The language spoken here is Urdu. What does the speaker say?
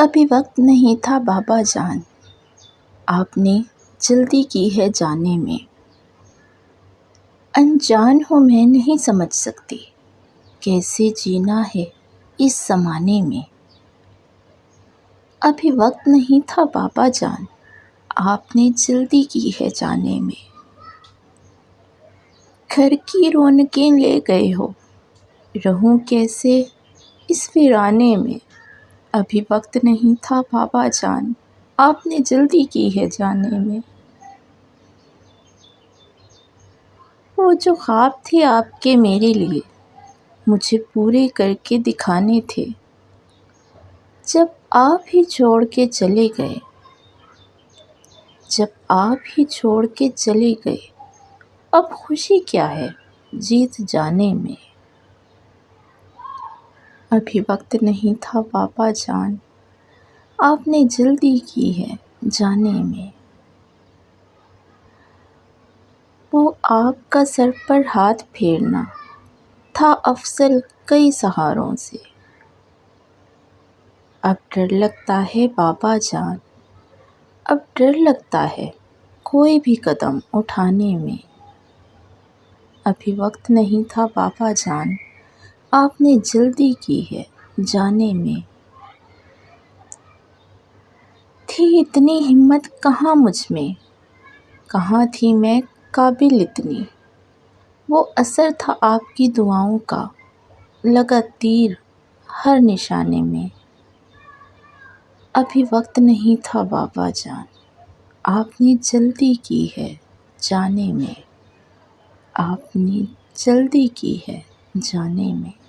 ابھی وقت نہیں تھا بابا جان، آپ نے جلدی کی ہے جانے میں۔ انجان ہوں میں نہیں سمجھ سکتی کیسے جینا ہے اس زمانے میں۔ ابھی وقت نہیں تھا بابا جان، آپ نے جلدی کی ہے جانے میں۔ گھر کی رونقیں لے گئے ہو، رہوں کیسے اس ویرانے میں۔ ابھی وقت نہیں تھا بابا جان، آپ نے جلدی کی ہے جانے میں۔ وہ جو خواب تھے آپ کے میرے لیے، مجھے پورے کر کے دکھانے تھے، جب آپ ہی چھوڑ کے چلے گئے۔ جب آپ ہی چھوڑ کے چلے گئے، اب خوشی کیا ہے جیت جانے میں۔ ابھی وقت نہیں تھا بابا جان، آپ نے جلدی کی ہے جانے میں۔ وہ آپ کا سر پر ہاتھ پھیرنا تھا افضل کئی سہاروں سے۔ اب ڈر لگتا ہے بابا جان، اب ڈر لگتا ہے کوئی بھی قدم اٹھانے میں۔ ابھی وقت نہیں تھا بابا جان، آپ نے جلدی کی ہے جانے میں۔ تھی اتنی ہمت کہاں مجھ میں، کہاں تھی میں قابل اتنی۔ وہ اثر تھا آپ کی دعاؤں کا، لگا تیر ہر نشانے میں۔ ابھی وقت نہیں تھا بابا جان، آپ نے جلدی کی ہے جانے میں۔ آپ نے جلدی کی ہے جانے میں۔